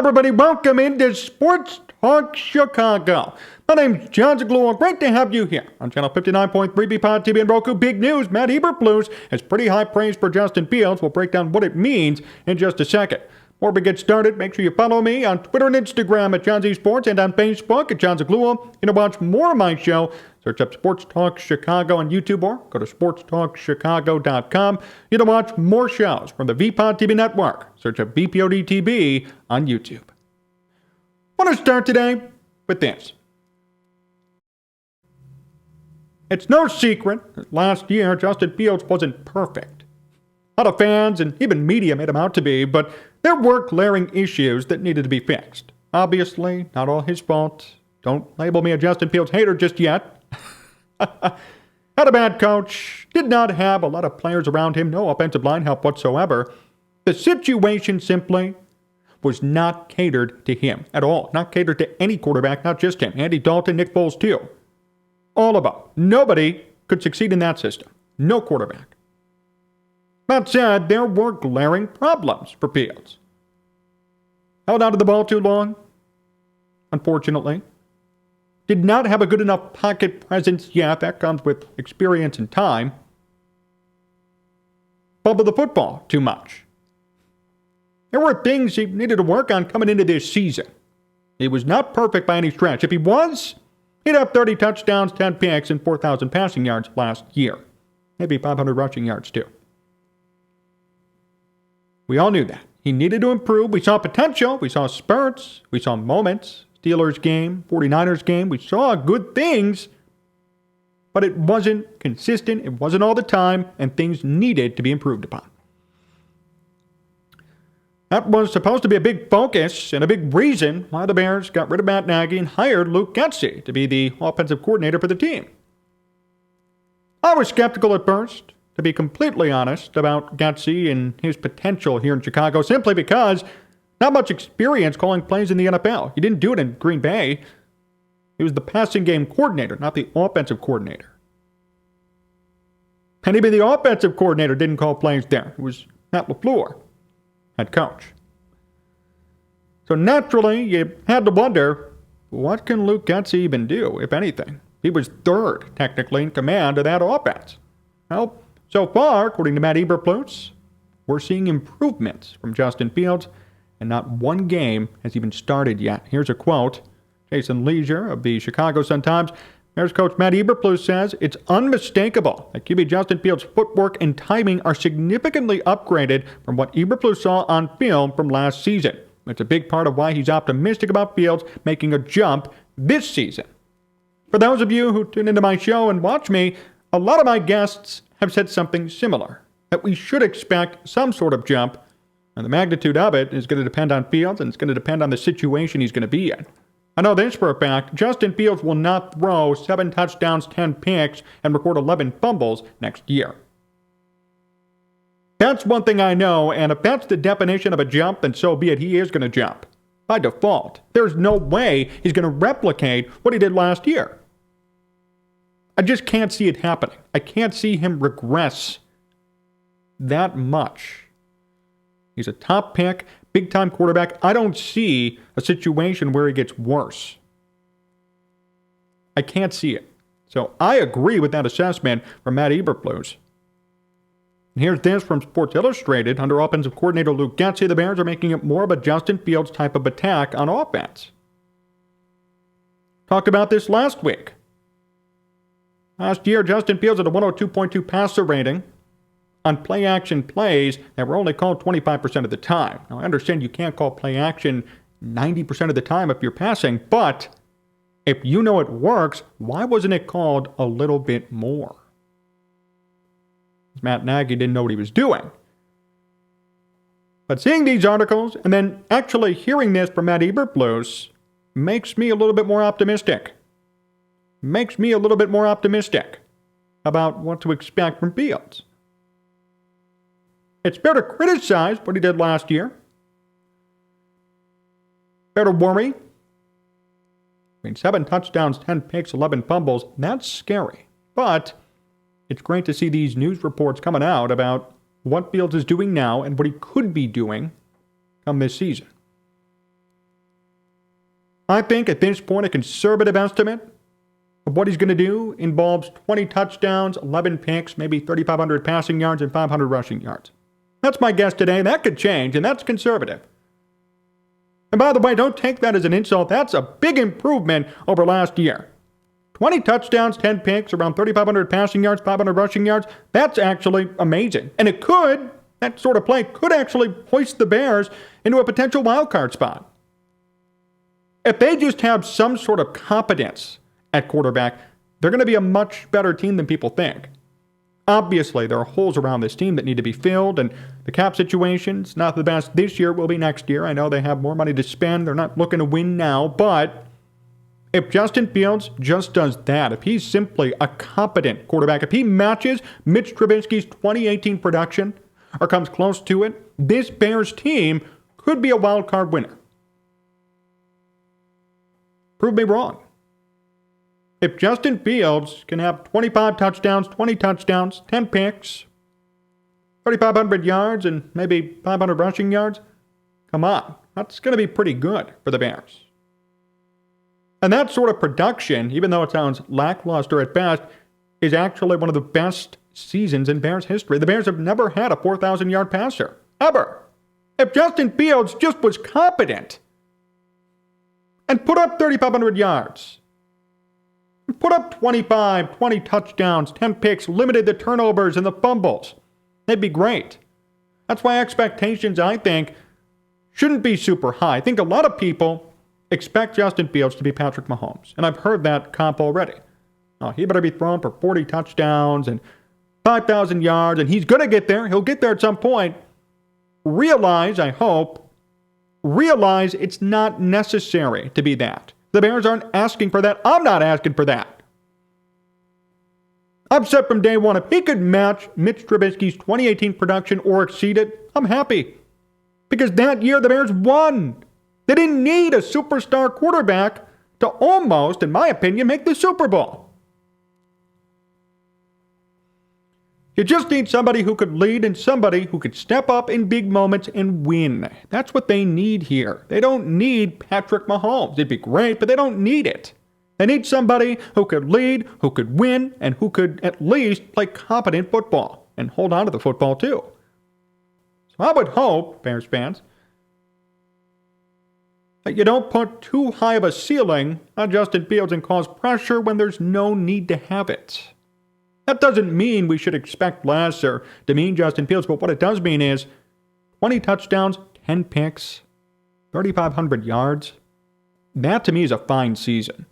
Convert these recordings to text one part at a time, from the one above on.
Everybody, welcome into Sports Talk Chicago. My name's Jon Zaghloul. Great to have you here on Channel 59.3 BPOD TV and Roku. Big news, Matt Eberflus has pretty high praise for Justin Fields. We'll break down what it means in just a second. Before we get started, make sure you follow me on Twitter and Instagram at Jon Z Sports and on Facebook at Jon Zaghloul. You can watch more of my show. Search up Sports Talk Chicago on YouTube or go to sportstalkchicago.com. You can watch more shows from the VPOD TV network. Search up VPOD TV on YouTube. I want to start today with this. It's no secret that last year Justin Fields wasn't perfect. A lot of fans and even media made him out to be, but there were glaring issues that needed to be fixed. Obviously, not all his fault. Don't label me a Justin Fields hater just yet. Had a bad coach, did not have a lot of players around him, no offensive line help whatsoever. The situation simply was not catered to him at all. Not catered to any quarterback, not just him. Andy Dalton, Nick Foles too. All of them. Nobody could succeed in that system. No quarterback. That said, there were glaring problems for Fields. Held out of the ball too long, unfortunately. Did not have a good enough pocket presence yet. That comes with experience and time. Fumbled the football too much. There were things he needed to work on coming into this season. He was not perfect by any stretch. If he was, he'd have 30 touchdowns, 10 picks, and 4,000 passing yards last year. Maybe 500 rushing yards too. We all knew that. He needed to improve. We saw potential. We saw spurts. We saw moments. Steelers game, 49ers game. We saw good things, but it wasn't consistent. It wasn't all the time, and things needed to be improved upon. That was supposed to be a big focus and a big reason why the Bears got rid of Matt Nagy and hired Luke Getsy to be the offensive coordinator for the team. I was skeptical at first, to be completely honest, about Getsy and his potential here in Chicago, simply because not much experience calling plays in the NFL. He didn't do it in Green Bay. He was the passing game coordinator, not the offensive coordinator. And even the offensive coordinator didn't call plays there. It was Matt LaFleur, head coach. So naturally, you had to wonder, what can Luke Getsy even do, if anything? He was third, technically, in command of that offense. Well, so far, according to Matt Eberflus, we're seeing improvements from Justin Fields, and not one game has even started yet. Here's a quote. Jason Leisure of the Chicago Sun-Times. Bears coach Matt Eberflus says, "It's unmistakable that QB Justin Fields' footwork and timing are significantly upgraded from what Eberflus saw on film from last season. It's a big part of why he's optimistic about Fields making a jump this season." For those of you who tune into my show and watch me, a lot of my guests have said something similar, that we should expect some sort of jump, and the magnitude of it is going to depend on Fields, and it's going to depend on the situation he's going to be in. I know this for a fact. Justin Fields will not throw 7 touchdowns, 10 picks, and record 11 fumbles next year. That's one thing I know, and if that's the definition of a jump, then so be it. He is going to jump. By default. There's no way he's going to replicate what he did last year. I just can't see it happening. I can't see him regress that much. He's a top pick, big-time quarterback. I don't see a situation where he gets worse. I can't see it. So I agree with that assessment from Matt Eberflus. And here's this from Sports Illustrated. Under offensive coordinator Luke Getsy, the Bears are making it more of a Justin Fields type of attack on offense. Talked about this last week. Last year, Justin Fields had a 102.2 passer rating on play-action plays that were only called 25% of the time. Now, I understand you can't call play-action 90% of the time if you're passing, but if you know it works, why wasn't it called a little bit more? Matt Nagy didn't know what he was doing. But seeing these articles and then actually hearing this from Matt Eberflus makes me a little bit more optimistic. Makes me a little bit more optimistic about what to expect from Fields. It's fair to criticize what he did last year. Fair to worry. I mean, 7 touchdowns, 10 picks, 11 fumbles, that's scary. But it's great to see these news reports coming out about what Fields is doing now and what he could be doing come this season. I think at this point a conservative estimate of what he's going to do involves 20 touchdowns, 11 picks, maybe 3,500 passing yards, and 500 rushing yards. That's my guess today. That could change, and that's conservative. And by the way, don't take that as an insult. That's a big improvement over last year. 20 touchdowns, 10 picks, around 3,500 passing yards, 500 rushing yards. That's actually amazing. And that sort of play could actually hoist the Bears into a potential wild card spot. If they just have some sort of competence at quarterback, they're going to be a much better team than people think. Obviously, there are holes around this team that need to be filled, and the cap situation's not the best this year, will be next year. I know they have more money to spend. They're not looking to win now, but if Justin Fields just does that, if he's simply a competent quarterback, if he matches Mitch Trubisky's 2018 production or comes close to it, this Bears team could be a wild card winner. Prove me wrong. If Justin Fields can have 25 touchdowns, 20 touchdowns, 10 picks, 3,500 yards, and maybe 500 rushing yards, come on, that's going to be pretty good for the Bears. And that sort of production, even though it sounds lackluster at best, is actually one of the best seasons in Bears history. The Bears have never had a 4,000-yard passer, ever. If Justin Fields just was competent and put up 3,500 yards, put up 20 touchdowns, 10 picks, limited the turnovers and the fumbles, that'd be great. That's why expectations, I think, shouldn't be super high. I think a lot of people expect Justin Fields to be Patrick Mahomes, and I've heard that comp already. Oh, he better be throwing for 40 touchdowns and 5,000 yards, and he's going to get there. He'll get there at some point. Realize it's not necessary to be that. The Bears aren't asking for that. I'm not asking for that. I've said from day one, if he could match Mitch Trubisky's 2018 production or exceed it, I'm happy. Because that year the Bears won. They didn't need a superstar quarterback to almost, in my opinion, make the Super Bowl. You just need somebody who could lead and somebody who could step up in big moments and win. That's what they need here. They don't need Patrick Mahomes. It'd be great, but they don't need it. They need somebody who could lead, who could win, and who could at least play competent football and hold on to the football too. So I would hope, Bears fans, that you don't put too high of a ceiling on Justin Fields and cause pressure when there's no need to have it. That doesn't mean we should expect less or demean Justin Fields, but what it does mean is 20 touchdowns, 10 picks, 3,500 yards. That to me is a fine season.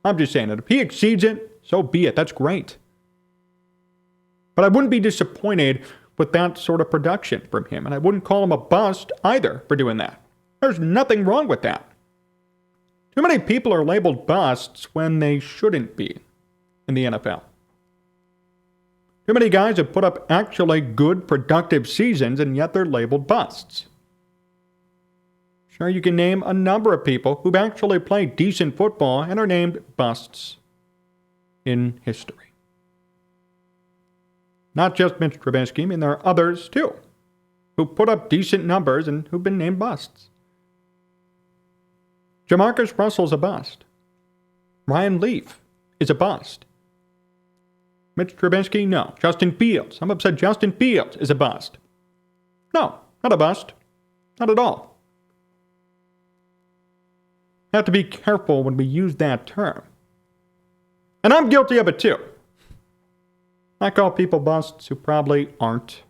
I'm just saying that if he exceeds it, so be it. That's great. But I wouldn't be disappointed with that sort of production from him, and I wouldn't call him a bust either for doing that. There's nothing wrong with that. Too many people are labeled busts when they shouldn't be in the NFL. Too many guys have put up actually good, productive seasons, and yet they're labeled busts. Sure, you can name a number of people who've actually played decent football and are named busts in history. Not just Mitch Trubisky. I mean, there are others, too, who put up decent numbers and who've been named busts. Jamarcus Russell's a bust. Ryan Leaf is a bust. Mitch Trubisky, no. Justin Fields. Some have said Justin Fields is a bust. No, not a bust. Not at all. Have to be careful when we use that term. And I'm guilty of it too. I call people busts who probably aren't.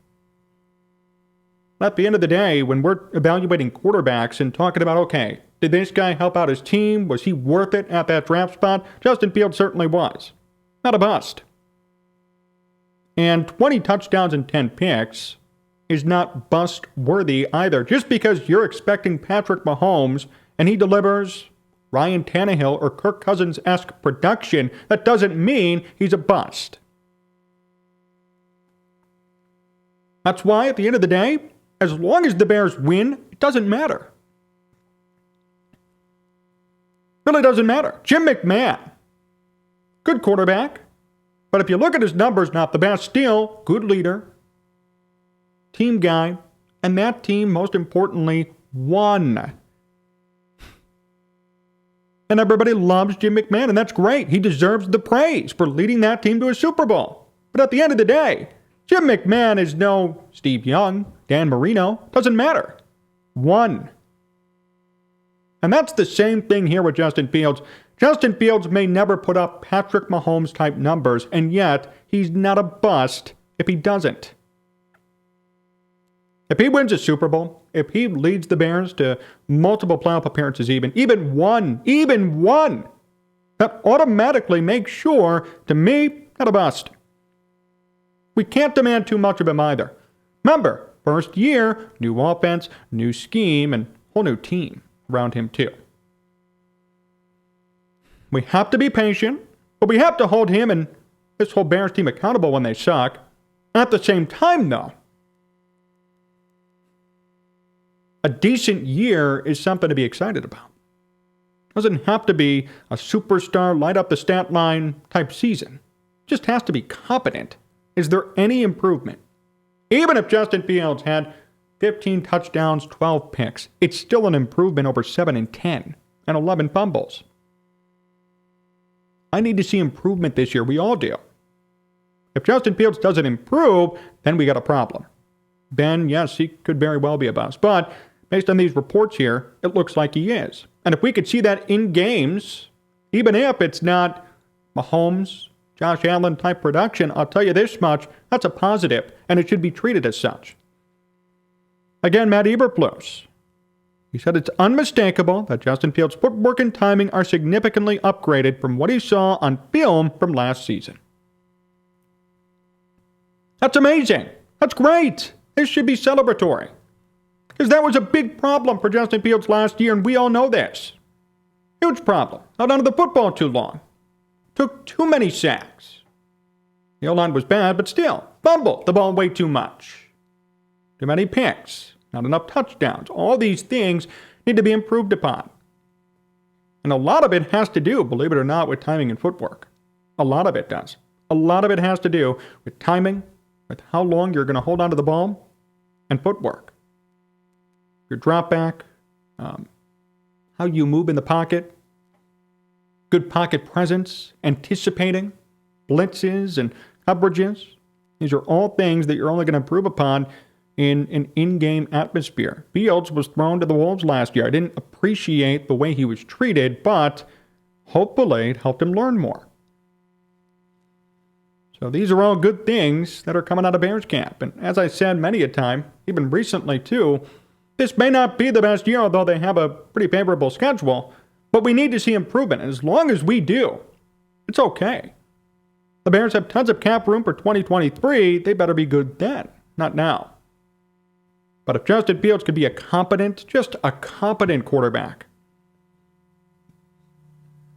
At the end of the day, when we're evaluating quarterbacks and talking about, okay, did this guy help out his team? Was he worth it at that draft spot? Justin Fields certainly was. Not a bust. And 20 touchdowns and 10 picks is not bust-worthy either. Just because you're expecting Patrick Mahomes and he delivers Ryan Tannehill or Kirk Cousins-esque production, that doesn't mean he's a bust. That's why, at the end of the day, as long as the Bears win, it doesn't matter. Really doesn't matter. Jim McMahon, good quarterback. But if you look at his numbers, not the best. Still, good leader, team guy, and that team, most importantly, won. And everybody loves Jim McMahon, and that's great. He deserves the praise for leading that team to a Super Bowl. But at the end of the day, Jim McMahon is no Steve Young, Dan Marino. Doesn't matter. One. And that's the same thing here with Justin Fields. Justin Fields may never put up Patrick Mahomes-type numbers, and yet he's not a bust if he doesn't. If he wins a Super Bowl, if he leads the Bears to multiple playoff appearances even one, that automatically makes sure, to me, not a bust. We can't demand too much of him either. Remember, first year, new offense, new scheme, and whole new team around him too. We have to be patient, but we have to hold him and this whole Bears team accountable when they suck. At the same time, though, a decent year is something to be excited about. It doesn't have to be a superstar, light up the stat line type season. It just has to be competent. Is there any improvement? Even if Justin Fields had 15 touchdowns, 12 picks, it's still an improvement over 7 and 10 and 11 fumbles. I need to see improvement this year. We all do. If Justin Fields doesn't improve, then we got a problem. Ben, yes, he could very well be a bust, but based on these reports here, it looks like he is. And if we could see that in games, even if it's not Mahomes, Josh Allen type production, I'll tell you this much, that's a positive, and it should be treated as such. Again, Matt Eberflus. He said it's unmistakable that Justin Fields' footwork and timing are significantly upgraded from what he saw on film from last season. That's amazing. That's great. This should be celebratory. Because that was a big problem for Justin Fields last year, and we all know this. Huge problem. Held onto the football too long. Took too many sacks. The O-line was bad, but still, fumbled the ball way too much. Too many picks. Not enough touchdowns. All these things need to be improved upon. And a lot of it has to do, believe it or not, with timing and footwork. A lot of it does. A lot of it has to do with timing, with how long you're going to hold onto the ball, and footwork. Your drop back, how you move in the pocket, good pocket presence, anticipating blitzes and coverages. These are all things that you're only going to improve upon in an in-game atmosphere. Fields was thrown to the wolves last year. I didn't appreciate the way he was treated, but hopefully it helped him learn more. So these are all good things that are coming out of Bears camp. And as I said many a time, even recently too, this may not be the best year, although they have a pretty favorable schedule, but we need to see improvement. And as long as we do, it's okay. The Bears have tons of cap room for 2023. They better be good then, not now. But if Justin Fields could be just a competent quarterback,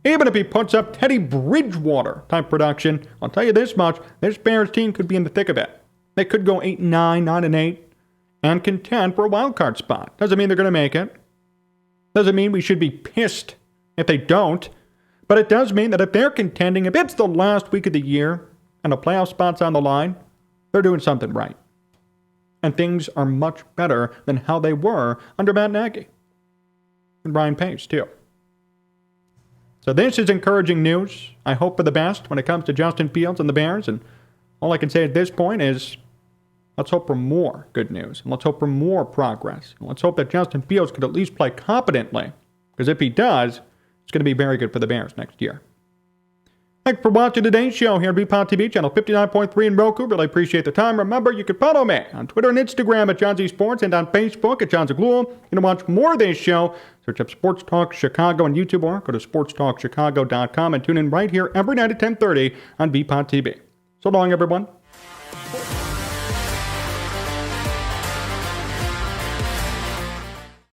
even if he puts up Teddy Bridgewater type production, I'll tell you this much, this Bears team could be in the thick of it. They could go 8-9, 9-8, and contend for a wild card spot. Doesn't mean they're going to make it. Doesn't mean we should be pissed if they don't. But it does mean that if they're contending, if it's the last week of the year and a playoff spot's on the line, they're doing something right. And things are much better than how they were under Matt Nagy. And Ryan Pace, too. So this is encouraging news. I hope for the best when it comes to Justin Fields and the Bears. And all I can say at this point is let's hope for more good news. And let's hope for more progress. And let's hope that Justin Fields could at least play competently. Because if he does, it's going to be very good for the Bears next year. Thanks for watching today's show here at VPOD TV, channel 59.3 in Roku. Really appreciate the time. Remember, you can follow me on Twitter and Instagram at Jon Z Sports and on Facebook at Jon Zaghloul. You can watch more of this show. Search up Sports Talk Chicago on YouTube or go to sportstalkchicago.com and tune in right here every night at 10:30 on VPOD TV. So long, everyone.